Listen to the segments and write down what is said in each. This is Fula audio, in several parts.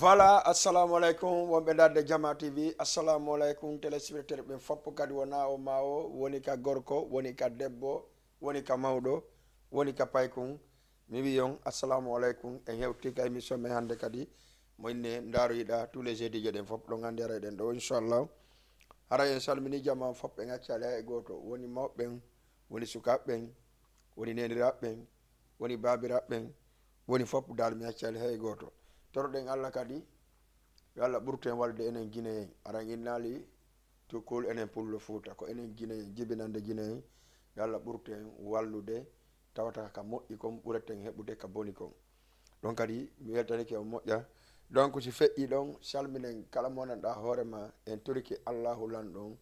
Voilà, assalamu alaikum, wonɓe darde Jama TV, assalamu alaikum téléspectateur ɓe foppo kadi wona o mawo, woni ka gorko, woni ka debbo, woni ka mawɗo, woni ka paykun, mi wi on assalamu alaikum en hewti ka émission men hande kadi mo inne daroyiɗa tous les jeudi jeɗen fop ɗon hande ara eɗen ɗo inchallah hara en salmini jama fop ɓe gaccali ha e goto woni mawɓeɓen woni sukaɓeɓen woni neniraɓeɓen woni babiraɓeɓen woni fop dal mi accali ha e goto toroɗen Allah kadi yo Allah ɓurten walde enen Guinéen aran innali tukkol enen pullo Fouta ko enen Guinéen jibinande Guinéen yo Allah ɓurten wallude tawata ka moƴƴi kon ɓureten heɓude ka boni kon ɗon kadi mi weltanike o moƴƴa donc si feƴƴi ɗon salminen kala mo nanɗa hoorema en toriki Allahu lanɗon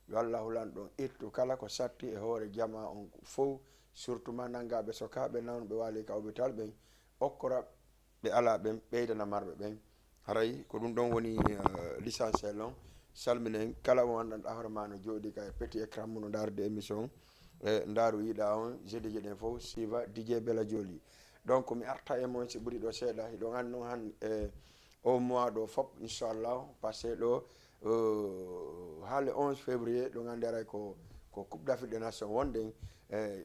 yo Allahu lanɗon ittu kala ko satti e hoore jama on fof surtout ma nangaɓe sokaɓe nawnoɓe waali ka hôpital ɓen okkora ɓe ala ɓen ɓeydana marɓe ɓen haray ko ɗum ɗon woni l'essentiel on salminen kala mo gandanɗa hoorema no jooɗi ka e petit écran muno darde émission ndaru yiɗa on jeudi jeɗen fof suiva DJ Bella Joli donc mi arta e moon si ɓuuri ɗo seeɗa hiɗon andi noon han au mois ɗo fop inchallah passé ɗo ha le 11 février ɗon andi aray ko coupe d'Afrique des nations wonɗen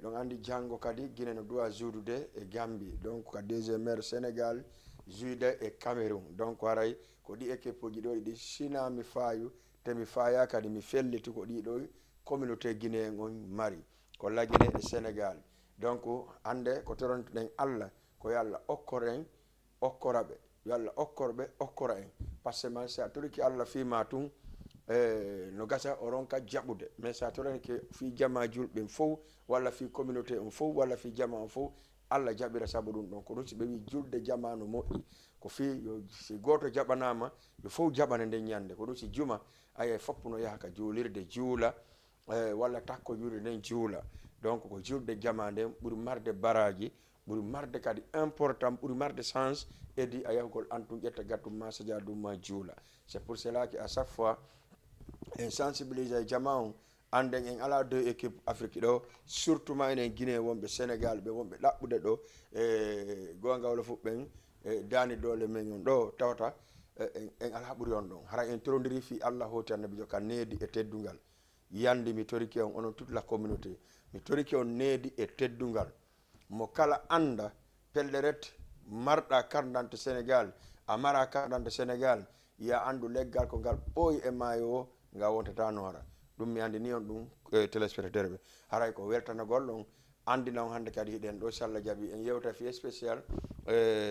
ɗon andi janggo kadi Guinée no dowa joudude e Gambie donc ka deuxième maire Sénégal juude e Cameroun donc haray ko ɗi équipe uji ɗo ɗi sina mi faayu te mi faaya kadi mi felliti ko ɗiɗo communauté guinéen on mari ko la Guinée e Sénégal donc hande ko torontoɗen Allah ko yo Allah okkoren okkoraɓe yo Allah okkorɓe okkora en par ce que man sa toriki Allah fima tun no gasa o ronka jaɓude mais sa toranke fi jama julɓe fof walla fi communauté on fof walla fi jama on fof Allah jaɓira saabu ɗum ɗon ko ɗum si ɓe wi julde jama no moƴƴi ko fi yo si goto jaɓanama yo fof jaɓane nden ñande ko ɗum si juma aya foppu no yaha ka juulirde juula walla takko juuɗe nden juula donc ko julde jama nden ɓuuri marde baraji ɓuuri marde kadi important ɓuuri marde sens edi a yahugol antum ƴetta gattum ma sadia ɗum ma juula c'est pour cela que à chaque fois en sensibilise jama on anden en ala deux équipe Afrique ɗo surtout ma enen Guinée wonɓe Sénégal ɓe wonɓe ɗaɓɓude ɗo e gongawlo fof ɓen e dani dole men on ɗo tawata en ala ɓuuri on ɗon hara en torodiri fi Allah hoti annabijo ka needi e teddungal yandi mi toriki on onon toute la communauté mi toriki on needi e teddungal mo kala anda pelleret marɗa carte d'identité Sénégal a mara carte d'identité Sénégal ya andu leggal ko ngal ɓooyi e maayo o nga wontata no hara ɗum mi andini on ɗum téléspectateur ɓe haray ko weltanagol ɗon andina on hande kadi hiɗen ɗo so Allah jaaɓi en yewta fi spécial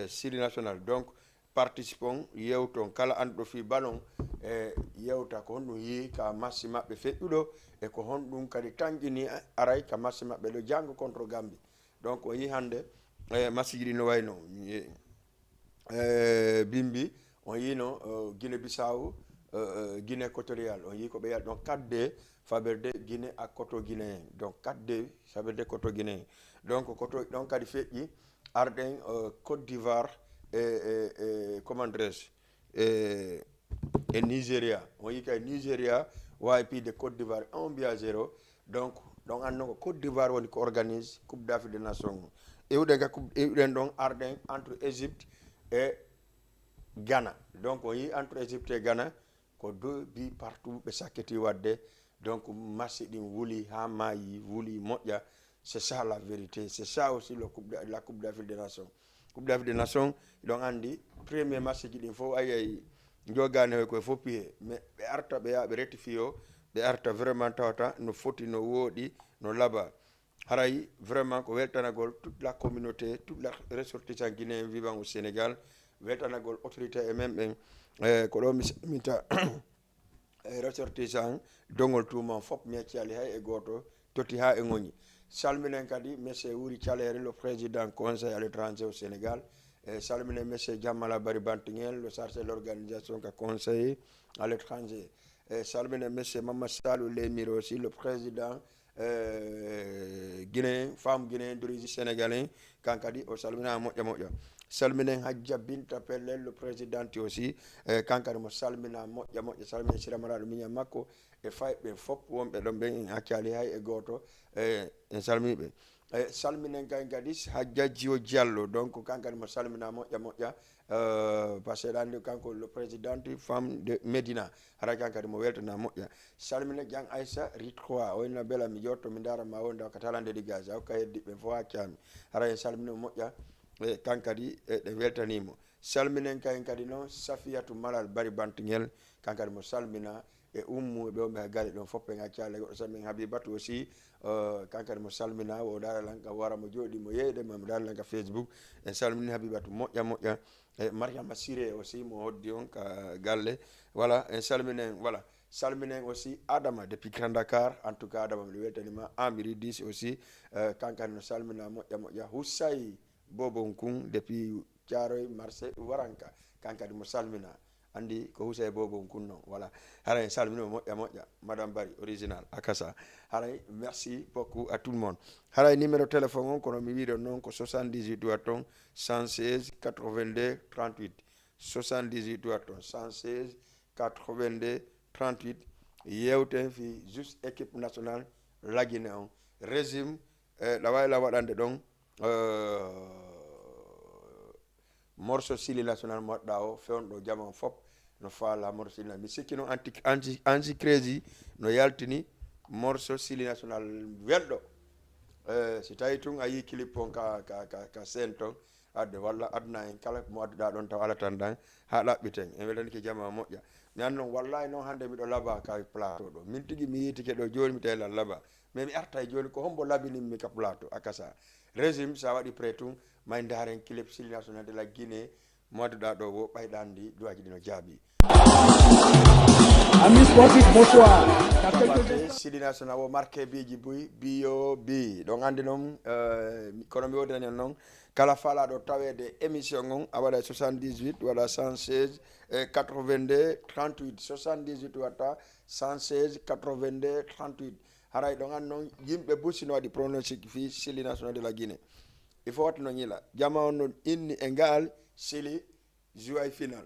série national donc participon yewton kala anduɗo fi ballon yewta ko honɗum yi ka match maɓɓe feƴƴuɗo e ko honɗum kadi tanƴini aray ka match maɓɓe ɗo janggo contre Gambie donc o yi hande match ji ɗi no wayno bimbi on yino Guinée Bissau Guinée équatoriale on yi ko ɓe yiyata ɗon 4D faberde Guinée a koto guinéen donc 4D faberde koto guinéen donc koto ɗon kadi feƴƴi arɗen Côte d'Ivoire comment dirais-je e Nigéria on yi kay Nigéria wawi piide Côte d'Ivoire 1-0 donc ɗon anno ko Côte d'Ivoire woni ko organise coupe d'Afrique des nations ewɗen ka ewɗen ɗon arɗen entre Égypte et Ghana donc on yi entre Égypte et Ghana ko 2 buts partout ɓe sakketi wadde donc match ɗin wuuli ha maayi wuuli moƴƴa c'est ça la vérité c'est ça aussi la coupe d'Afrique des nations coupe d'Afrique des nations ɗon andi premier match ji ɗin fof ayay jogani hoy koye fof piye mais ɓe arta ɓe yaha ɓe rectifie o ɓe arta vraiment tawata no foti no wooɗi no laaɓa haray vraiment ko weltanagol toute la communauté toute la ressortissant guinéen vivant au Sénégal weltanagol autorité e men ɓen ko ɗo mi salminta ressortissant dongol tuma fop mi accali hay e goto totti ha e ŋoñi salminen kadi monsieur Wuri Thialeri le président conseil à l'étranger au Sénégal salminen monsieur Diamala Bari Bantingel le chargé de l'organisation ka conseiller à l'étranger salminen monsieur Mamadou Salou Lemir aussi le président guinéen femme guinéen d'origine sénégalais kankadi o salmina moƴƴa moƴƴa salminen Hadja Binta Pellel le président aussi kankadi mo salmina moƴƴa moƴƴa salminen siramaraɗo miña makko e fayɓe fof wonɓe ɗon ɓen en accali hay e goto en salminiɓe salminen kay kadi Hadjio Diallo donc kankadi mo salmina moƴƴa parce que andi kanko le président femme de Medina hara kankadi mo weltana moƴƴa salmina Diang Aissa ritkoa o inna bela mi jotto mi dara ma wonde ka talande digage o ka heddiɓe fo haccami hara en salmina moƴƴa kankadi ɗe weltanimo salminen kay kadi noon Safiatou Malal Bari Bantingel kankadi mo salmina e ummu ɓe wonɓe ha galle ɗon fof ɓe gaccale goɗɗo salmin Habibatou aussi kankadi mo salmina o daralanka wara mo jooɗi mo yeyde mo daralanka Facebook en salmini Habibatou moƴƴa e Mariama Siré aussi mo hoddi on ka galle voilà en salminen voilà salminen aussi Adama depuis Grand Dakar en tout cas Adama mi weltanima Amiri Dis aussi kankadi no salmina moƴƴa Houssay Bobon Kun depuis Thiaroye marché Waranka kankadi mo salmina andi ko Houssay Bobon Kun non voilà haray salmino moƴƴa madame Bari original akasa haray merci beaucoup à tout le monde haray numéro téléphone on kono mi wiɗon noon ko 78 watton 116 82 38 78 watton 116 82 38 yewten fi juste équipe nationale lagine on régime la wayla waɗande ɗon morceau sili national moɗɗa o fewnɗo jamon fop no faala morceau sili mi sikki noon anti crési no yaltini morceau sili national welɗo si tawi tun a yi clip on ka scène ton adde walla adna en kala mo adduɗa ɗon taw ala tan dan ha ɗaɓɓiten en weltanike jama moƴƴa mi an noon wallahi noon hannde miɗo laaɓa ka plateau ɗo min tigui mi yitike ɗo joni mi tawila laaɓa mais mi arta e joni ko hombo laaɓinimmi ka plateau akasa régime sa waɗi prêt tun may daren clip sili national de la Guinée mo adduɗa ɗo wo ɓayɗandi duwaji ɗi no jaabi Amis sportifs, bonsoir. Sili national wo marqué biji buy bio bi donc andi noon kono mi wodani en noon kala falaɗo tawede émission on a waɗa 78 waɗa 116 82 38 78 watta 116 82 38 haray ɗon an noon yimɓe busino waɗi pronostic fi Sili national de la Guinée il faut watno ñila jama on noon inni e ngal Sili joue final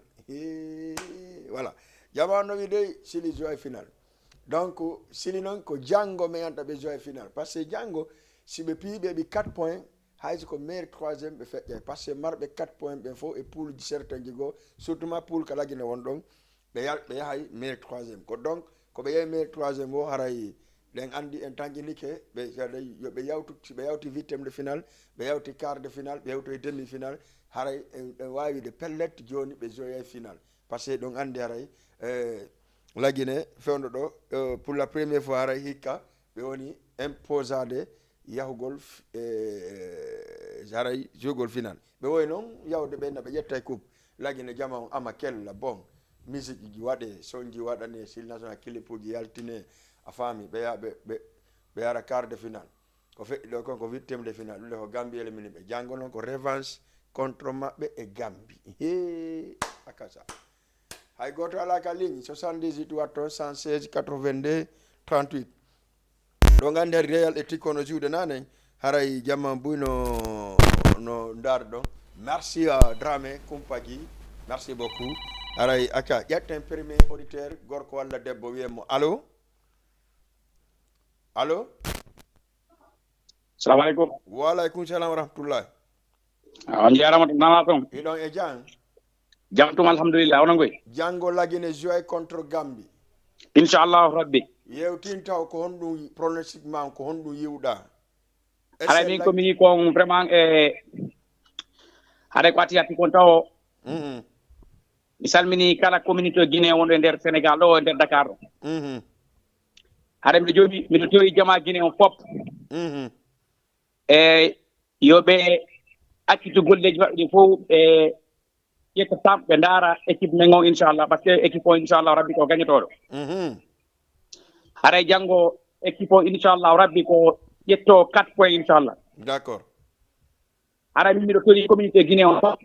voilà jama on no wi dey Sili joue final donc Sili noon ko janggo mi anta ɓe joue final par ce que janggo si ɓe piiɓe ɓi 4 points hayso ko maire troisiéme ɓe feƴƴay par ce que marɓe 4 points ɓen fof e poule ji certain ji goo surtout ma poule ka lagine won ɗon ɓe yahay maire troisiéme ko donc ko ɓe yehi maire troisiéme o haray ɗen andi en tanguinike ɓe yawtu ɓe yawti huitiéme de final ɓe yawti quart de final ɓe yawti demi final haray en wawi de pellette joni ɓe joyay final par ce que ɗon andi haray lagine fewdo ɗo pour la première fois haray hikka ɓe woni imposade yahugol haray jogol final ɓe woy noon yawde ɓenna ɓe ƴetta coupe lagine jama on ama kella bon musique ji waɗe son ji waɗane Sili national clip uji yaltine a faami ɓe yara quart de final ko feƴƴi ɗo kon ko huitiéme de final ɗum de ko Gambie elimini ɓe janggo noon ko revanche contre maɓɓe e Gambie he akasa hay goto ala ka ligne 78 watton 116 82 38 ɗo gandi hari réal e tikkono juuɗe nane haray jamma buy no ndaar ɗon merci Dramé Kumpagi merci beaucoup haray acca ƴetten premier auditeur gorko walla debbo wiyemo allo allo salamu aleykum waleykum salam wa rahmatullah on jarama nana toon iɗon e jang jam tum alhamdulillah onon goy janggo lagine joué contre Gambie inchallahu rabbi yewtin taw ko honɗum pronostic ma ko honɗum yiwɗa haɗa min komi yi kon vraiment haɗa ko atti kon taw mi salmini kala communauté guinéen wonɗo e nder Sénégal ɗo e nder Dakar ɗo haɗa miɗo joyi jama Guinée on fop e yoɓe accitu golleji maɓɓe ɗi fof ɓe ƴetta sam ɓe ndaara équipe men on inchallah par ce que équipe o inchallah rabbi ko gagnatoɗo haray janngo équipe o inchallah rabbi ko ƴetto 4 points inchallah d'accord haray min mbiɗo tori communauté Guinée on fof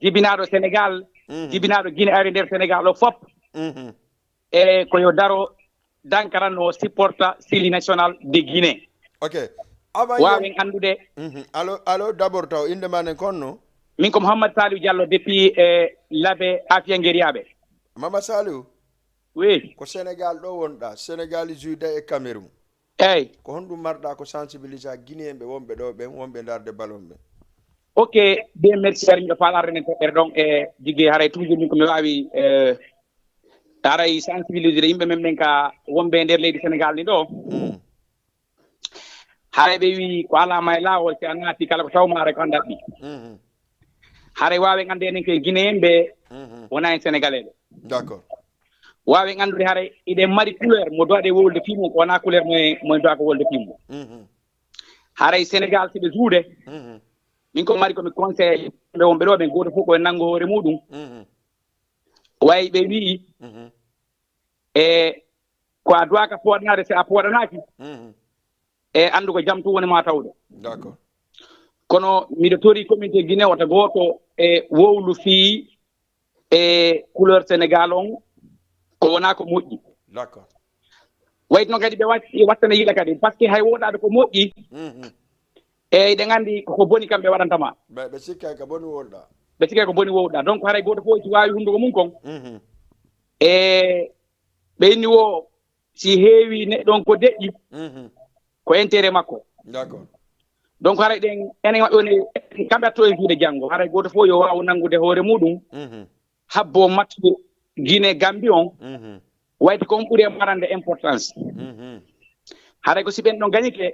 jibinaɗo Sénégal jibinaɗo Guinée ari nder Sénégal o fof e ko yo daro dankaran no supporta Sili national de Guinée ok wawen andude allo d'abord taw inde manen konno min ko Mouhamadou Saliou Diallo depuis Labé Afia Ngueriaɓe Mama Saliou oui ko Sénégal ɗo wonɗa Sénégal juuda e Cameroun eyi ko honɗum marɗa ko sensibilisa guinéenɓe wonɓe ɗo ɓen wonɓe darde ballon ɓe. ok bien merci ari miɗo faala renen toɓɓere ɗon e jigge haray toujours min komi wawi haray sensibilisé yimɓe men ɓen ka wonɓe e nder leydi Sénégal ni ɗo haray ɓe wi ko alama e laawol si a naati kala ko tawma haray ko anndat ɗi haray wawen ande enen koye guinéen ɓe wona en sénégalais ɓe d' accord wawen andude haray iɗen mari couleur mo dowaɗe wolde pimo ko wona couleur moye dowa ko wolde pimo haray Sénégal siɓe juude min ko mari komi conseil ɓe wonɓe ɗo ɓen goto fof koye nanngo hoore muɗum wayi ɓe wii e ko a duwaka pooɗnade si a pooɗanaki e anndu ko jam tu woni ma tawɗo d' accord kono miɗo tori communauté Guinée wata gooto e wowlu fii e couleur Sénégal on ko wona ko moƴƴi d' accord wayit noon kadi ɓe wattana yiila kadi par ce que hay woɗade ko moƴƴi eyyi ɗen anndi koko boni kamɓe waɗantama ɓe sikkay ko boni wowɗa ɓe sikkay ko boni wowɗa donc haray gooto fof si wawi hunnduko mum kon e ɓe inni wo si heewi neɗɗon ko deƴƴi ko intérêt makko d' accord donc haray ɗen enen maɓɓe woni kamɓe atto e juuɗe janngo haray gooto fof yo waaw nanngude hoore muɗum habbo mattude Guinée Gambie on wayti kon ɓuri e marande importance haray ko si ɓen ɗon gañike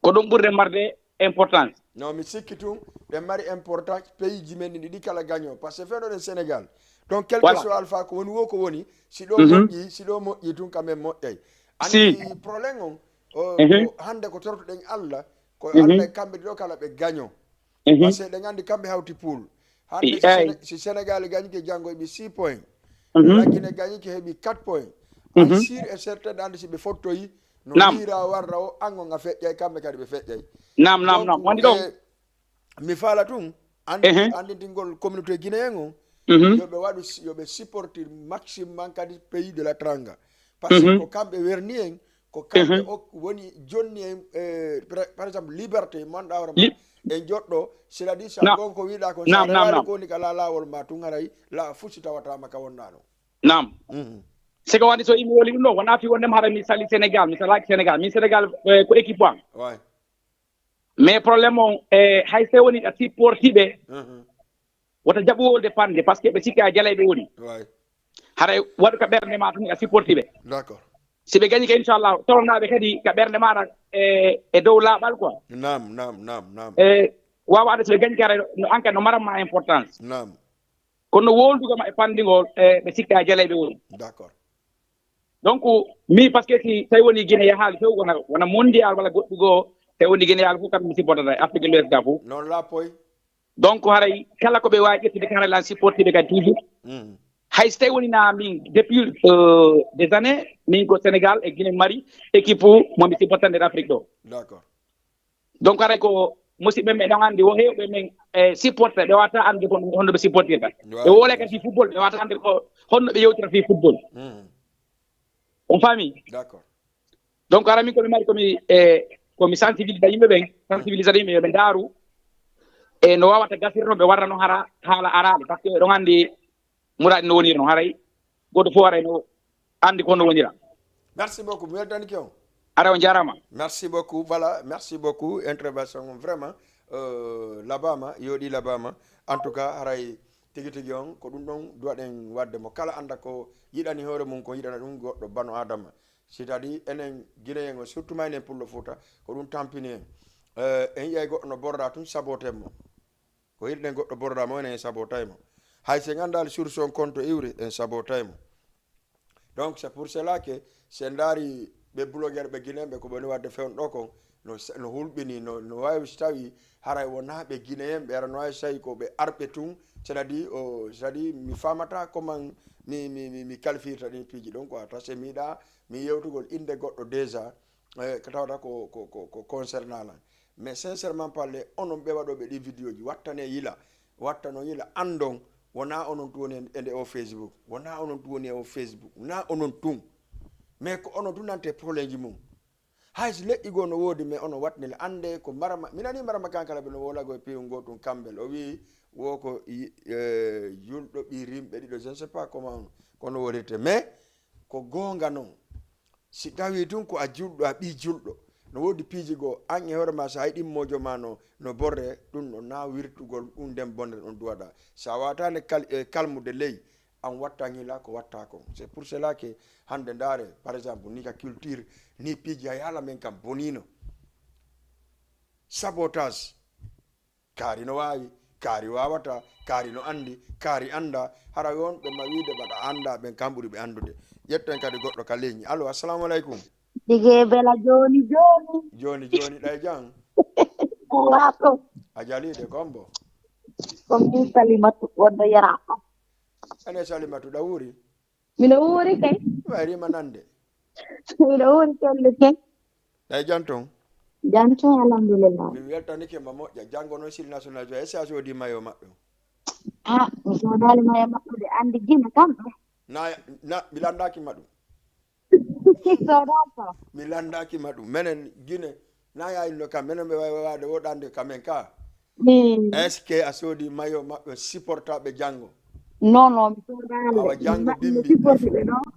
ko ɗum ɓurde marde importance non mi sikki tun ɓe mari importance pays ji men ɗiɗi kala gagnant par ce que feɗoɗen Sénégal donc quelque soit alpha ko woni wo ko woni si ɗo moƴƴi si ɗo moƴƴi tun quand même moƴƴay andi probléme on hande ko tortoɗen Allah ko Allah kamɓe ɗo kala ɓe gagnant par ce que ɗen andi kamɓe hawti pool hande si Sénégal gagnike janngo heɓi 6 points la Guinée gagnike heɓi 4 points an sûr et certain andi si ɓe fottoyi no hira warra o angon a feƴƴay kamɓe kadi ɓe feƴƴay nam wandi ɗon mi faala tun andintingol communauté guinéen on yoɓe waɗu yoɓe supportir maximum kadi pays de la Teranga par ce que ko kamɓe werni en ko kamɓe woni jonni en par exemple liberté manɗa hoore ma en joɗɗo c'est à dire sa gon ko wiɗa kon sa rewani ko woni kala lawol ma tun haray la fusi tawatama ka wonɗa ɗo nam siko wandi so imi woli ɗum ɗo wona fi wondema haɗa mi sali Sénégal mi salaki Sénégal min Sénégal ko équipe am mais probléme on hay so woni a supportiɓe wota jaɓu wolde fande par ce que ɓe sikki a jalayɓe woni haray waɗu ka ɓernde ma tun a supportiɓe d' accord si ɓe gañi ka inchallah toronaɓe kadi ka ɓernde maɗa e dow laaɓal quoi nam wawade so ɓe gañi kara no enquête no maranma importance nam kono woldugoma e fandigol ɓe sikki a jalayɓe woni d' accord donc mi par ce que si tawi woni Guinée yahaali few wona mondial walla goɗɗu goo tawi woni Guinée yahaali fof kamɓe mi supportata Afrique de l'Ouest ga fof noon laapoy donc haray kala ko ɓe wawi ƴettude kan haray lan supportiɓe kadi toujours hay so tawi woni na min depuis des années min ko Sénégal e Guinée mari équipe momi supportande e Afrique ɗo d' accord donc haray ko musidɓe men ɗon anndi wo heewɓe men e supporté ɓe wawata annde ko honno ɓe supportirta ɓe woole kadi fi football ɓe wawata annde ko honno ɓe yewtira fi football on faami d' accord donc ara min komi mari komi sensibilisé yimɓe ɓen sensibilisade yimɓe yoɓe ndaaru e no wawata gasirno ɓe warra noon hara haala araɓe par ce que ɗon anndi muraɗi no woniri noon haray goto fof haray no anndi ko honno wonira merci beaucoup mi weltanike on ara on jarama merci beaucoup voilà merci beaucoup intervention on vraiment labama yooɗi labama en tout cas haray tigi tigi on ko ɗum ɗon duwaɗen wadde mo kala anda ko yiɗani hoore mum ko yiɗana ɗum goɗɗo bano adama c'est à dire enen guinéen o surtout ma enen pullo fouta ko ɗum tampini en yiyay goɗɗo no borda tun sabote mo ko yiɗɗen goɗɗo borda mo enen en sabotay mo hay se gandal sur son compte iwri en sabotay mo donc c'est pour cela que se ndaari ɓe blogueur ɓe guinéen ɓe ko ɓoni wadde fewn ɗo kon no hulɓini no wawi so tawi haray wona ɓe guinéen ɓe ara no wawi so tawi ko ɓe arɓe tun c'est à dire mi famata comment mi qualifirta ɗin piiji ɗon quoi par ce que mi yiɗa mi yewtugol inde goɗɗo déjà ko tawata ko concernant lan mais sincèrement parlé onon ɓe waɗoɓe ɗi vidéo ji wattane yila wattano yila andon wona onon tu woni ende o Facebook wona onon tu woni e o Facebook na onon tun mais ko onon tun nante probléme ji mum hayso leƴƴi goo no woodi mais onon watnile ande ko marama minani marama kankala ɓe no wolago e piiw go tun kambel o wi wo ko julɗo ɓi rimɓe ɗiɗo je ne sais pas comment kono worirte mais ko gonga noon si tawi tun ko a julɗo a ɓi julɗo no wodi piiji goo an e hoore ma so hayɗi mojo ma no borre ɗum no na wirtugol ɗum nden bonde ɗon duwaɗa sa watande kalmude ley an watta hila ko watta ko c'est pour cela que hande ndaare par exemple ni ka culture ni piiji hay haala men kam bonino sabotage kaari no wawi kaari wawata kaari no andi kaari anda hara won ɓe ma wiide baɗa anda ɓen kam ɓuuri ɓe andude ƴetten kadi goɗɗo ka leñi allo assalamu aleykum Dige bela joni ɗay jang wato a jalide kombo komin Salimatu wonɗo yara ene Salimatu ɗa wuri mino wuri kay wayrima nande mino wuri kelle ken ɗay jan ton jam ton alhamdulillah mi weltanike ma moƴƴa janngo noon sili national jo est ce que a soodi mayo maɓɓe mi sodali mayo maɓɓude andi gina kamɓe na mi landakima ɗum sodata mi landakima ɗum minen guine na yayino kam minen ɓe wawi wawde woɗande kamen ka est ce que a soodi mayo maɓɓe supportaɓe janngo non mi sodali awa janngo bimbi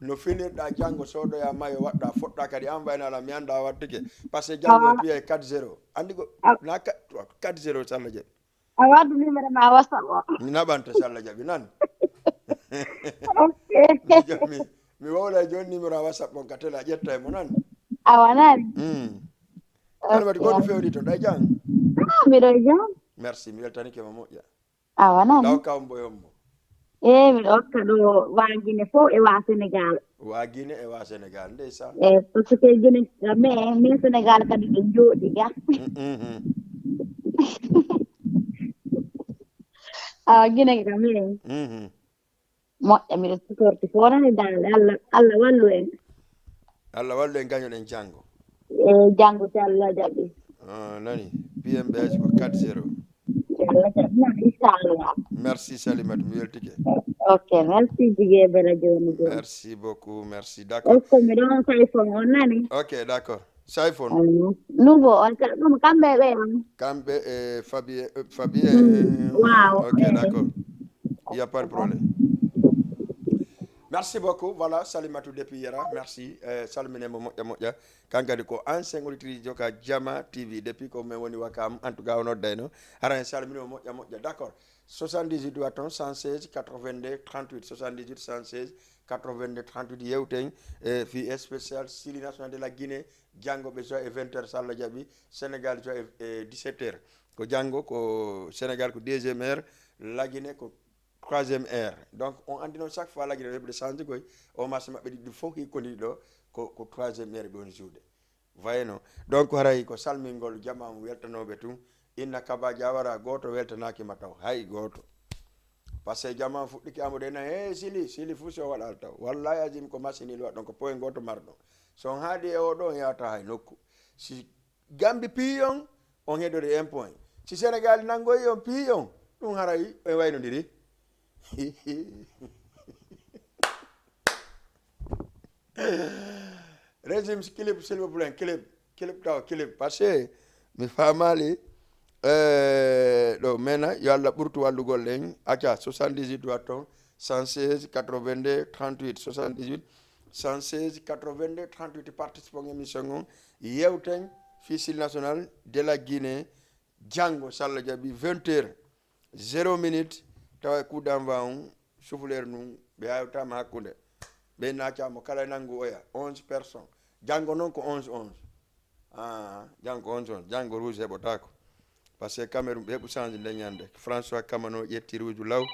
no finirɗa janngo sodoya mayo waɗɗa foɗɗa kadi an waynala mi anda wattike par ce que janngo piye 4-0 andi ko na 4-0 Salla Diaby a waddu numéro ma whatsapp o mi naɓanta Salla Diaby nan mi wowla joni numéro a whatsapp on ka télé a ƴetta e mo nan awa nani almati goɗɗo fewɗi toon ɗay jang miɗo jam merci mi weltanike ma moƴƴa awa nani law kawmboyommo miɗo hokka ɗo wagine fof e wa Sénégal wagine e wa Sénégal ndeysan par ce que guine min Sénégal kadi ɗo jooɗi ga awa guine ka min moƴƴa miɗo supporti fo wonani dande Allah wallu en Allah wallu en gañoɗen janggo janggo Salla Diaby nani PMBS ko 4-0 Salla Diaby inchallah merci Salimatu mi weltike ok merci Dige bela joni merci beaucoup merci d'accord ok mi ɗon sayfon on nani ok d'accord sayfon nouveau on ɗum kamɓe ɓe on kamɓe e Fabien wow ok d'accord il y a pas de problème. Merci beaucoup. Voilà, Salimatu depuis Yara. Merci. Salimine moƴƴa kankadi ko ancien auditrice joka Jama TV depuis ko men woni wakam en tout cas on oddayno haran salimine moƴƴa d'accord 78 waton 116 82 38 78 116 82 38 yewten fi spécial Sili national de la Guinée jangoɓe so e 20h Salla Diaby Sénégal so e 17h ko jango ko Sénégal ko deuxième heure la Guinée ko troisième heure donc on andi noon chaque fois lagui heɓde changé koy o marché maɓɓe ɗiɗi fof hikkodi ɗo ko troisième heure ɓe woni juuɗe wayno donc haray ko salmingol jamam weltanoɓe tun inna kaba jawara goto weltanakima taw hay goto par ce que jamam fuɗɗiki amude na sili fuu so waɗal taw wallahi azim ko machine il waɗ ɗon ko point goto marɗon so on haaɗi e oɗo on yawata hay nokku si Gambie piyon on heɗori 1 point si Sénégal nangoyi on piyon ɗum haray ɓe waynodiri régime clip s'il vous plaît clip taw clip parce que mi famali ɗo mena yo Allah ɓurtu wallugol en acca 78 watton 116 82 38 78 116 82 38 participant émission on yewten fii national de la Guinée jango Salla Diaby 20h 0 minute tawa coup d'envoi on souffleur num ɓe yawtama hakkude ɓe naccamo kala nanggu oya 11 personnes jango noon ko 11 jango 11 jango rouge heɓotako par ce que Cameroun ɓe heɓu change nde ñande François Kamano ƴetti rouge law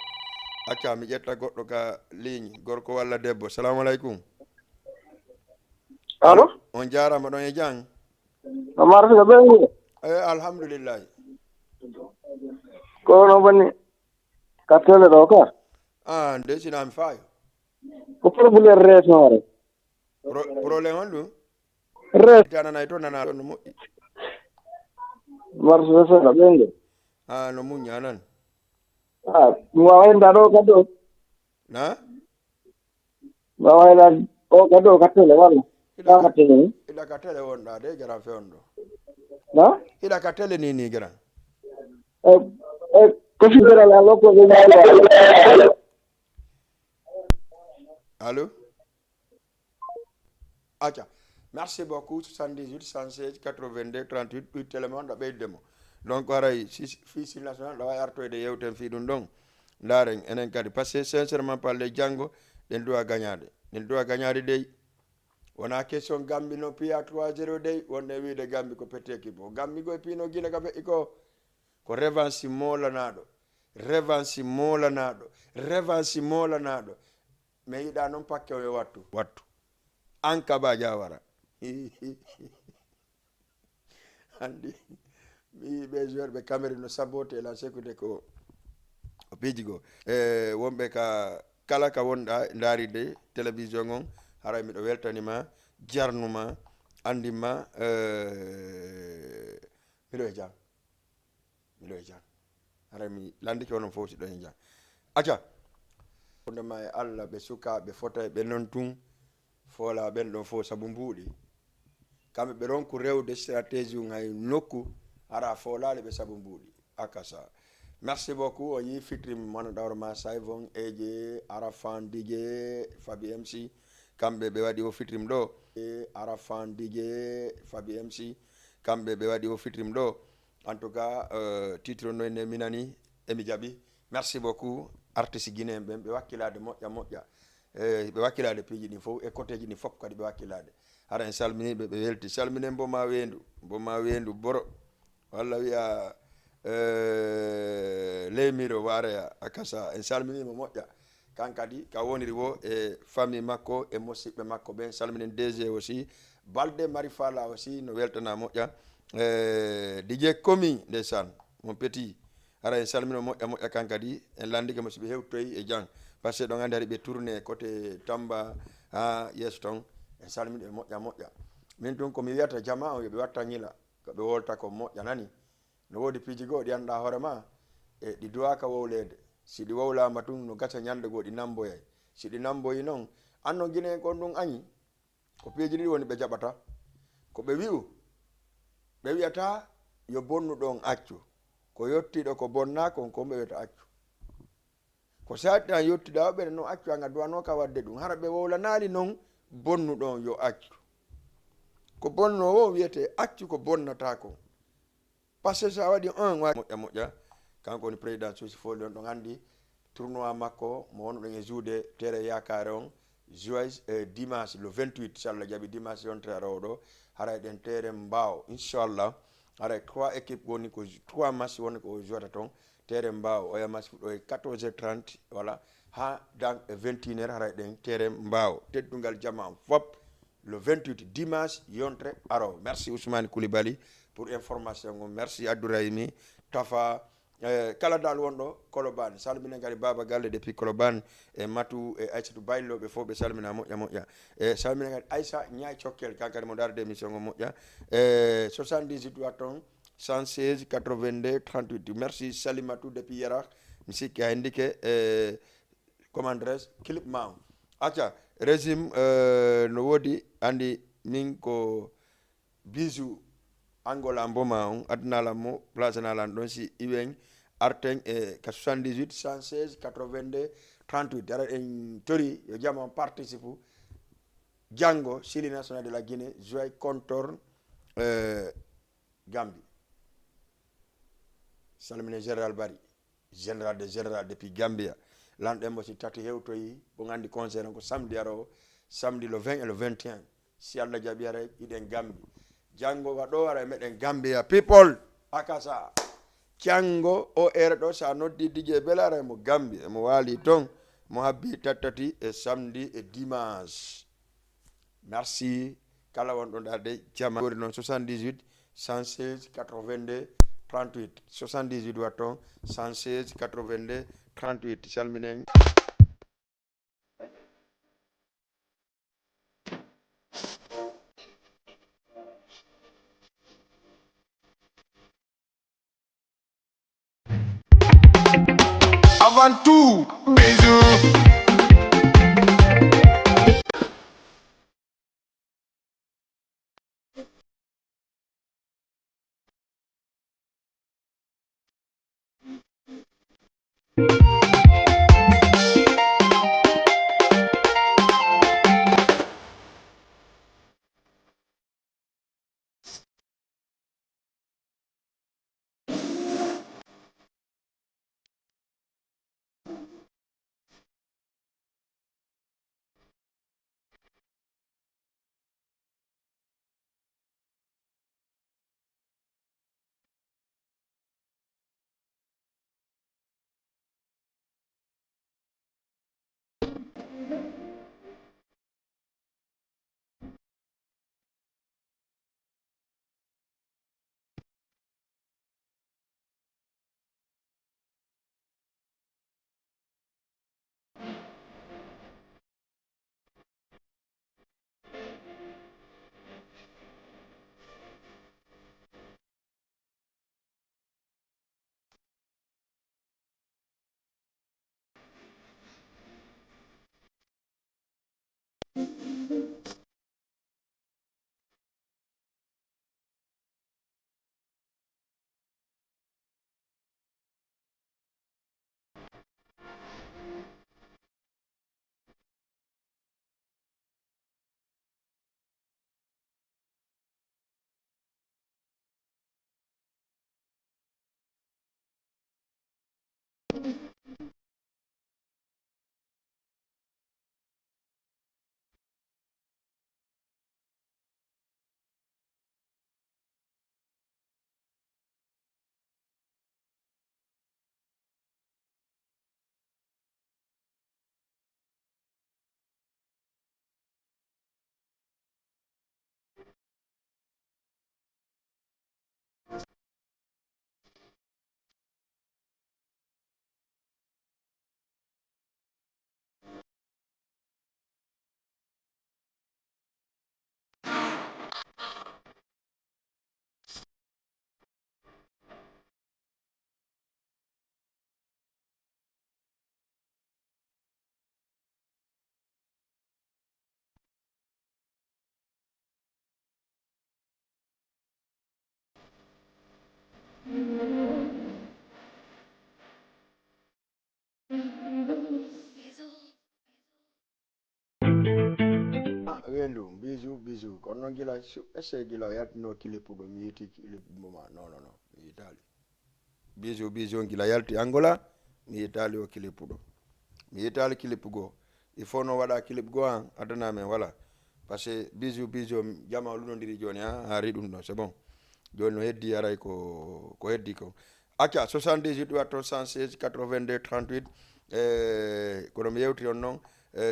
acca mi ƴetta goɗɗo ka ligne gorko walla debbo salamu aleykum allo on jarama ɗon e jang amarfika ɓe alhamdoulillahi ko no bonni kattele ɗo ka nde sinami fayo ko probléme resore probléme on ɗum res tananay to nana ɗon no moƴƴi marsuɓe seeɗa ɓenge no muña nan mi wawayda ɗo kadi o na mi wawayda o kadi o kattele walla ɗa kattele ni hiɗa ka télé wonɗa de garan fewon ɗo na hiɗa ka télé ni garan ko fideral a lokkoɓe allo acca merci beaucoup 78 116 82 38 ɗum téléphone ɗo ɓeydemo donc aray fisil national ɗo wawi artoyde yewten fi ɗum ɗon ndaren enen kadi par ce que sincèrement parle janggo ɗen duwa gagnade dey wona question Gambie no piya 3-0 dey wonde wiide Gambie ko peti équipe o Gambie koye pino guine ka feƴƴi ko revanche molanaɗo mi yiɗa noon pakke o yo wattu an kaba jawara andi mi ɓe joueur ɓe Cameroun no sabote la sécurité ko o piiji go wonɓe kala ka wonɗa daaride télévision on haray miɗo weltanima jarnuma andima miɗo e jam haray mi landike onon fof siɗo e jam acca wondema e Allah ɓe sukaɓe fota ɓe non tun fola ɓen ɗon fof saabu mbuuɗi kamɓe ɓe ronku rewde stratégie ngay nokku ara folale ɓe saabu mbuuɗi akasa merci beaucoup on yi fitrim mono dawroma sayvon eje arafan dj fabi mc kamɓe ɓe waɗi o fitrim ɗo arafan dj fabi mc kamɓe ɓe waɗi o fitrim ɗo en tout cas titre no ene minani emi jaaɓi merci beaucoup artiste guinéen ɓen ɓe wakkilade moƴƴa ɓe wakkilade piiji ɗin fof e côté ji ɗin fof kadi ɓe wakkilade hara en salminiɓe ɓe welti salminen boma wendu boro walla wiya leymiro wareya akasa en salminima moƴƴa kan kadi ka woniri wo e famille makko e musidɓe makko ɓen salminen DG aussi balde mari fala aussi no weltana moƴƴa DJ Komi ndeysaan mon petit hara en salmino moƴƴa kan kadi en landike mo siɓe hewtoyi e jang par ce que ɗon andi hari ɓe tourné côté Tamba ha yesso ton en salmini ɓe moƴƴa min tun komi wiyata jama o yoɓe watta ñila koɓe wolta ko moƴƴa nani no woodi piiji goo ɗi annduɗa hoore ma e ɗi duwaka wowlede si ɗi wowlama tun no gasa ñande goo ɗi namboyay si ɗi namboyi noon anno guine kon ɗum añi ko piiji ɗiɗi woni ɓe jaɓata ko ɓe ɓe wiyata yo bonnuɗon accu ko yettiɗo ko bonnako on ɓe wiyata accu ko saɗɗan yettiɗa o ɓene noon accu anga duwano ka wadde ɗum hara ɓe wowlanali noon bonnuɗon yo accu ko bonnowo wiyete accu ko bonnatako par ce que sa waɗi moƴƴa kanko woni président suusi foli on ɗon andi tournoi makko mo wonɗon e juude tere yakare on joyce dimanche le 28 so Allah jaaɓi dimanche yontere arowo ɗo haray ɗen tere mbaw inchallah haray 3 équipe woni ko 3 match woni ko jouata toon tere mbaw oya match fuɗɗo e 14h30 voilà ha dans 21h haray ɗen tere mbaw teddungal jama fop le 28 dimanche yontere arowo merci Ousmane Koulibaly pour information on merci Abdourahimi Tafa kala dal wonɗo Kolobane salminen kadi Baba Galle depuis Kolobane e Matou e Aissatou Bayloɓe fof ɓe salmina moƴƴa e salminen kadi Aissa Ñaay Cokkel kankadi mo darde émission o moƴƴa e 78 watton 116 82 38 merci Salimatou depuis Yarakh mi sikki ha ndike e commandres clip ma acca régime no woodi andi min ko bisu Angola mboma on adnalam mo place nalan ɗon si iwen arten e ka 78 116 82 38 ara en tori yo jama on participe jango Syli national de la Guinée joue contre Gambie salmine général Bari général de général depuis Gambia lanɗen mo si tati hewtoyi bo andi concert ko samedi aro samedi le 20 et le 21 si Allah jaaɓi ara iɗen Gambie jango waɗo ara meɗen Gambia people akasa cango o ere ɗo sa noddi DJ Belara mo Gambie mo wali ton mo habbi tattati e samedi et dimanche merci kala wonɗo darde jama wori noon 78 116 82 38 78 watton 116 82 38 salminen avant tout, bisous. kono non gila essaye gila yaltino clip ɗo mi yiti clip moma non mi yitali bijo gila yalti Angola mi yitali o clip ɗo mi yitali clip go il faut no waɗa clip go an adana men wala parce que bijo jama lunodiri joni ari ɗum ɗo c'est bon joni no heddi aray ko heddi ko acca 78 watto 116 82 38 kono mi yewti on noon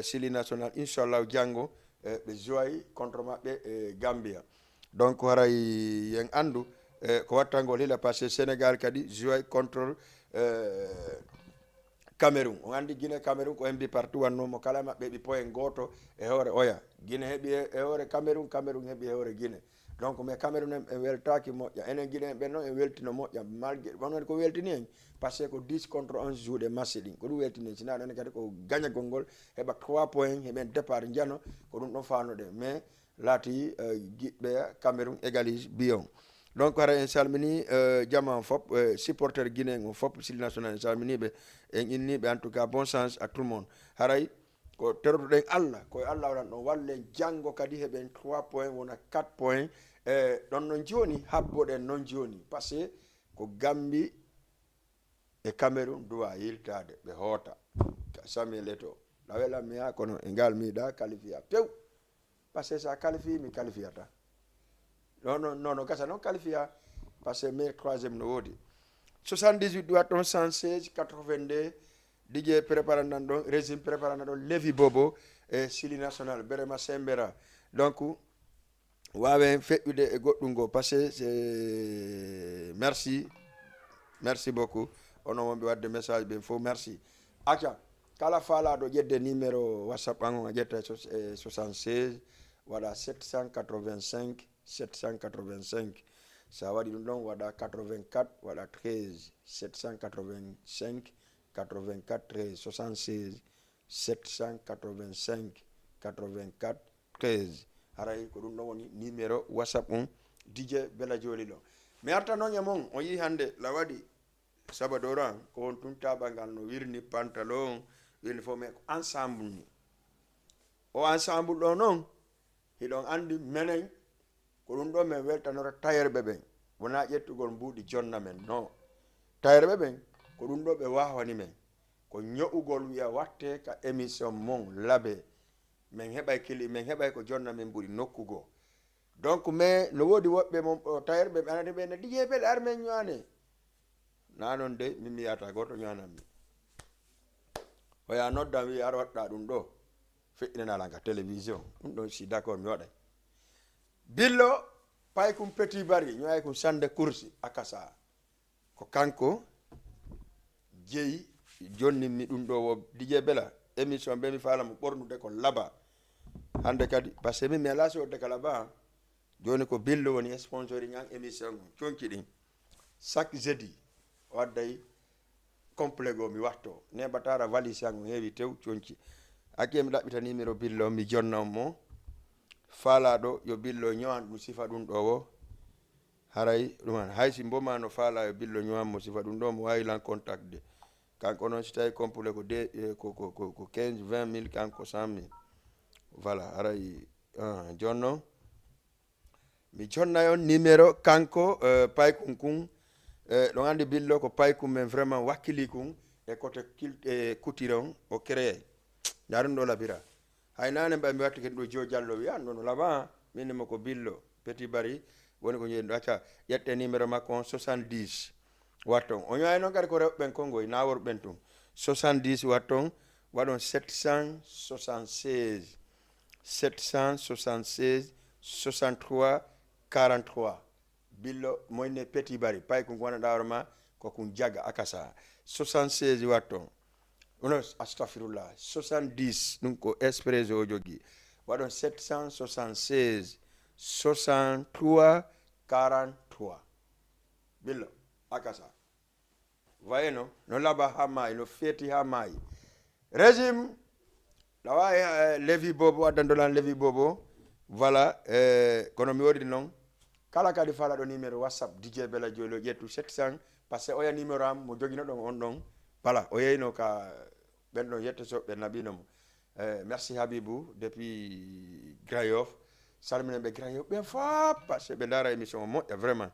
Sili National inchallah janggo ɓe joyi contre maɓɓe Gambia donc haray yen andu ko wattangol hila par ce que Sénégal kadi joyi contre Cameroun on andi Guinée Cameroun ko hembi partout wannomo kala maɓɓe ɓi point goto e hoore oya Guinée heeɓi e hoore Cameroun heeɓi e hoore Guinée donc mais Cameroun en weltaki moƴƴa enen Guinée ɓen noon en weltino moƴƴa malgré wonon ko weltini en par ce que ko 10 contre 11 juuɗe match ɗin ko ɗum weltini sina ɗon kadi ko gagnagol ngol heɓa 3 points heɓen départ jano ko ɗum ɗon fanoɗe mais laati giɓɓe Cameroun égalise biyon donc hara en salmini jama fop supporter Guinée on fop Sili National en salminiɓe en inniɓe en tout cas bon sens à tout le monde haray ko terotoɗen Allah koye Allah waɗan ɗon walle janggo kadi heɓen 3 points wona 4 points ɗon noon joni habboɗen noon joni par ce que ko Gambie e Cameroun duwa yiltade ɓe hoota Samuel Eto'o lawela miya kono e ngal miɗa qualifiya pew par ce que sa qualifie mi qualifiata non gasa noon qualifiya par ce que mais troisiéme no woodi 78 watton 116 82 DJ préparant ɗon régime préparant ɗon Levi Bobo e Sili National Berema Sembera donc wawen feƴƴude e goɗɗum go par ce que merci beaucoup ono wonɓe wadde message ɓen fof merci acca kala faalaɗo ƴedde numéro WhatsApp an on a ƴetta 76 waɗa 785 sa waɗi ɗum ɗon waɗa 84 waɗa 13 785 84 13 76 785 84 13 haray ko ɗum ɗon woni numéro WhatsApp on DJ Bella Joli ɗo mi arta noon e mon o yi hande la waɗi sabadoro an ko won tun taɓangal no wirni pantalon wirni fof mais ensemble ni o ensemble ɗo noon hiɗon andi menen ko ɗum ɗo min weltanora tayerɓe ɓen wona ƴettugol mbuuɗi jonna men non tayerɓe ɓen ko ɗum ɗo ɓe wawani men ko ño'ugol wiya watte ka émission mon laabe min heɓay ko jonna men ɓuri nokkugo donc mais no woodi woɓɓe mon tayerɓe ɓe anani ɓe ne DJ Bella ar men ñoane na noon de min mi yata goto ñoananmi oya noddam wi ar waɗɗa ɗum ɗo feƴƴinanala ka télévision ɗum ɗon si d' accord mi waɗay billo pay kum petit bari ñoyay kum sande course akasa ko kanko jeeyi jonninmi ɗum ɗo wo DJ Bella émission ɓe mi falamo ɓornude ko laba hande kadi par ce que min mi ala sodde ka laba joni ko billo woni sponsoring an émission o conki ɗin chaque jeudi o adday complet go mi watto neɓatara valise an o heewi tew conki hakke mi ɗaɓɓita numéro billo mi jonna on mo faalaɗo yo billo ñowan ɗum sifa ɗum ɗo wo haray ɗuman haysi mbomano faala yo billo ñowan mo sifa ɗum ɗo mo wawi lan contact de kanko noon si tawi complet ko ko 15 20 000 kanko 100 000 voilà haray joni noon mi jonnay on numéro kanko paykum kun ɗon andi billo ko paykum men vraiment wakkili kun e côté couture on o créé nda ɗum ɗo labira hay nane mbay mi watti ken ɗo Jo Diallo wiya nono laba minimo ko billo petit bari woni ko jeeɗi ɗo acca ƴette numéro makko on 70 watton o ñoy noon kadi ko rewɓe ɓen kongoy na worɓe ɓen tun 70 watton waɗon 776 63 43 billo moyne petit bari pay ko gonɗa hoore ma kokun jaga akasa 76 watton ono astafirullah 70 ɗum ko expresso o jogui waɗon 776 63 43 billo akasa wayno no laba ha maayi no feeti ha maayi régime lawa Levi Bobo addandolan Levi Bobo voilà kono mi woodi noon kala kadi fala ɗo numéro WhatsApp DJ Bella Joli ƴettu 700 par ce que oya numéro am mo jogino ɗon on ɗon voilà o yeyno ka ɓen ɗon yettotoɓe naɓinomo merci Habibou depuis Grand Yoff salminen ɓe grand ɓe fop parce que ɓe dara émission o moƴƴa vraiment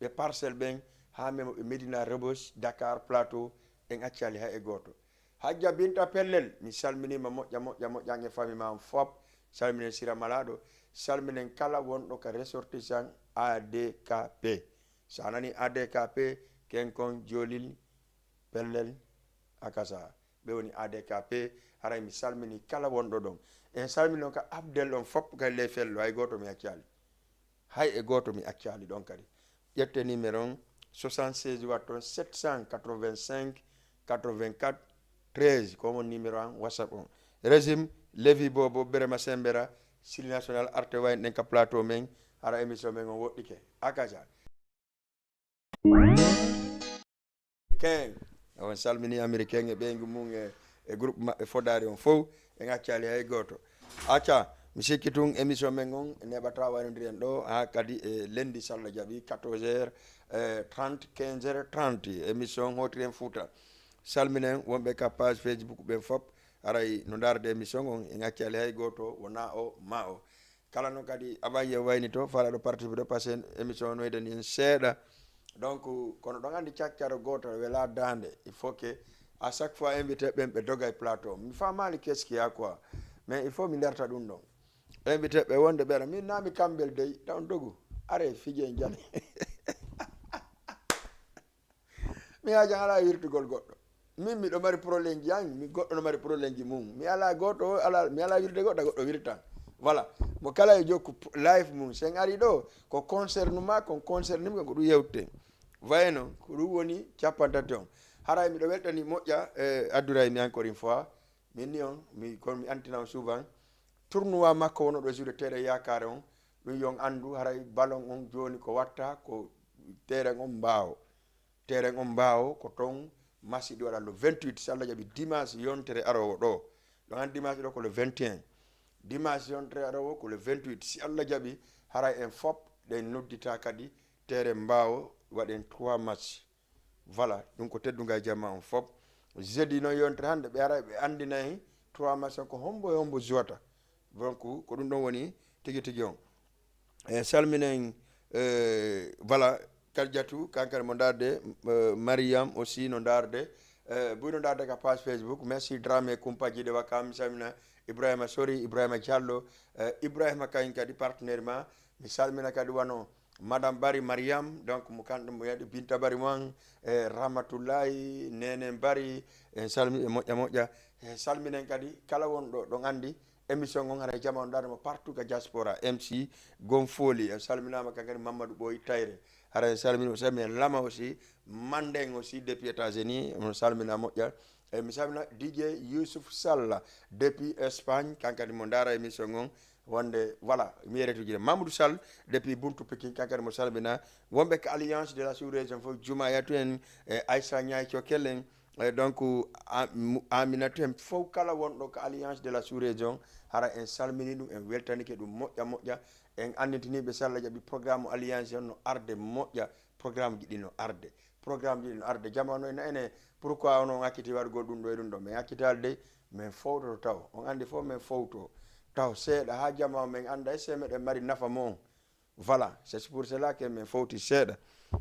ɓe parcelle ɓen ha memo ɓe Medina Rebos Dakar Plateau en accali hay e goto hajja binta pellel mi salminima moƴƴa e famille ma fop salminen Sira Malaɗo salminen kala wonɗo ka ressortissant ADKP sa nani ADKP ken kon jolil pellel akasa ɓe woni ADKP haray mi salmini kala wonɗo ɗon en salmini on ka abdel on fop kay ley fello hay goto mi accali hay e goto mi accali ɗon kadi ƴette numéro on 76 watton 785 84 13 ko mon numéro an whatsapp on régime levi bobo berema sembera sili national arte wayne ɗen ka plateau men hara émission men on woɗɗike akaja ken on salmini américain e ɓeygu mum e groupe maɓɓe fodari on fof en accali hay goto acca mi sikki tun émission men on neɓata waynodiri en ɗo ha kadi e lundi so Allah jaaɓi 14h 30 15h 30 émission hotiri en Fouta salminen wonɓe ka page Facebook ɓen fop aray no darde émission on en accali hay goto wona o ma o kala noon kadi abaye wayni to falaɗo participe ɗo par ce que émission noydeni en seeɗa donc kono ɗon andi cakkaro goto wela dande il faut que à chaque fois invité ɓen ɓe doga e plateau mi famali qu'est ce qu'il y a quoi mais il faut mi lerta ɗum ɗon invité ɓe wonde ɓeɗa min nami kambel dey taw dogu are fije jani mi hajan ala wirtugol goɗɗo min miɗo mari probléme ji an mi goɗɗo no mari probléme ji mum mi ala goɗɗo ala mi ala wirde goɗɗo goɗɗo wirtan voilà mo kala e jokku live mum sen ari ɗo ko concerne ma kon concerne mi ko ɗum yewte wayno ko ɗum woni capantati on haray miɗo weltani moƴƴa adduray mi encore une fois min ni on kono mi antina on souvent tournoi makko wono ɗo jour terrain yakare on ɗum yon andu haray ballon on joni ko watta ko terrain on mbawo ko ton match ɗi waɗa le 28 so Allah jaaɓi dimanche yontere arowo ɗo ɗon an dimanche ɗo ko le 21 dimanche yontere arowo ko le 28 si Allah jaaɓi haray en fop ɗen noddita kadi terrain mbawo waɗen 3 match voilà ɗum ko tedduga jamma on fop jeudi noon yontere hande ɓe ara ɓe andinayi 3 match ko hombo e hombo jowata donc ko ɗum ɗon woni tigui tigui on e salminen voilà Kadiatou kankane mo darde Mariam aussi no darde ɓuyno darde ka page Facebook merci Dramé Kumpaji de Wakam mi salmina Ibrahima Sori Ibrahima Diallo Ibrahima kañ kadi partenaire ma mi salmina kadi wano madame Bari Mariam donc mo kanɗo mo yaɗi Binta Bari moan Rahmatullahi Nene Bari en salmi e moƴƴa salminen kadi kala wonɗo ɗon andi émission on hara jama on darde mo partout ka diaspora MC Gonfoli en salminama kankadi Mamadou Boy Tayre hara en salmini sami en Lama aussi Mandeng aussi depuis États-Unis on salmina moƴƴa e mi salmina DJ Youssouf Salla depuis Espagne kankadi mo dara émission on wonde voilà mi yeretuji Mamadou Sall depuis Buntu Pekin kankadi mo salmina wonɓe ko alliance de la sous-région fof Juma Yatu en Aïssa Ñay Cokelen donc Aminatu en fof kala wonɗo ko alliance de la sous-région hara en salmini ɗum en weltanike ɗum moƴƴa en andintiniɓe so Allah jaaɓi programme alliance on no arde moƴƴa programme ji ɗi no arde jamano ene pourquoi onon hakkiti waɗugol ɗum ɗo e ɗum ɗo mais hakkitade de min fowtoto taw on andi fof min fowto taw seeɗa ha jamma min anda e se meɗen mari nafa mo on voilà c'est pour cela que min fowti seeɗa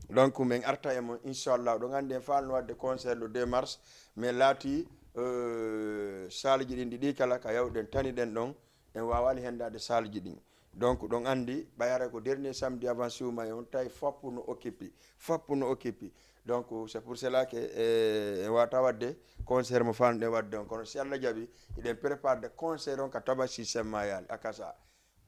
donc min arta e mon inchallah ɗon andi en falno wadde concert le 2 mars mais laati salji ɗin ɗiɗi kala ka yawɗen tani ɗen ɗon en wawali hendade salji ɗin donc ɗon andi ɓayara ko dernier samedi avant suuma on tawi foppu no occupi donc c'est pour cela que en wata wadde concert mo fanɗen wadde on kono si Allah jaaɓi iɗen prépare de concert on ka Tabasi semmayali akasa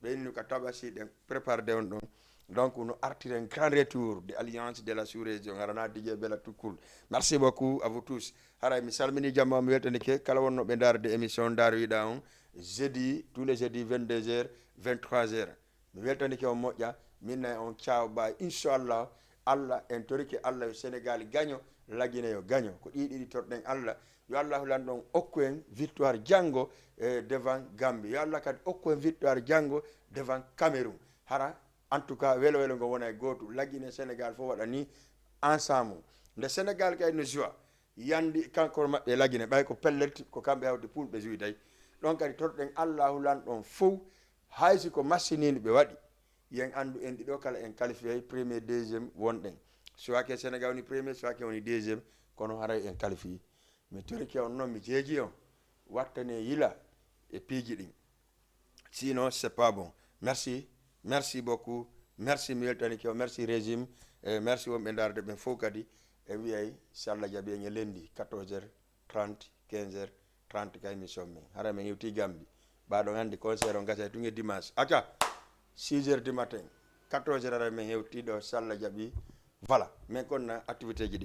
ɓeyni ka Tabasi ɗen prépare de on ɗon donc no artiren grand retour de alliance de la sous-région harana DJ Bella Toukoul merci beaucoup à vous tous haray mi salmini jamma mi weltanike kala wonnoɓe darde émission daroyiɗa on jeudi tous les jeudis 22h 23h mi weltanike on moƴƴa minna on cawba inchallah Allah en torike Allah yo Sénégal gaño laguine yo gaño ko ɗiɗiɗi torɗen Allah yo Allah lan ɗon okku en victoire janggo devant Gambie yo Allah kadi okku en victoire janggo devant Cameroun hara en tout cas welo ngo wona e goto laguine Sénégal fof waɗa ni ensemble nde Sénégal kay no joie yandi kanko maɓɓe laguine ɓay ko pellerti ko kamɓe hawde poule ɓe joyi day ɗon kadi torɗen Allahu lan ɗon fof haysi ko machine be wadi yen andu en dido kala en qualifié premier deuxième wonden soit que Sénégal woni premier soit que woni deuxième kono haray en qualifié mi toriki on non mi jeeji on wattane yila e piiji din sinon c'est pas bon merci beaucoup merci mi weltani ke merci régime merci wonbe darde ben fof kadi e wi'ay salla jabi en lendi 14h30 15h30 kay mi sommi hara men yewti gambi baɗo andi concert on gasa tunge dimanche aca 6h du matin 14h hara men hewti ɗo salla jaɓi voilà min konna activité ji ɗi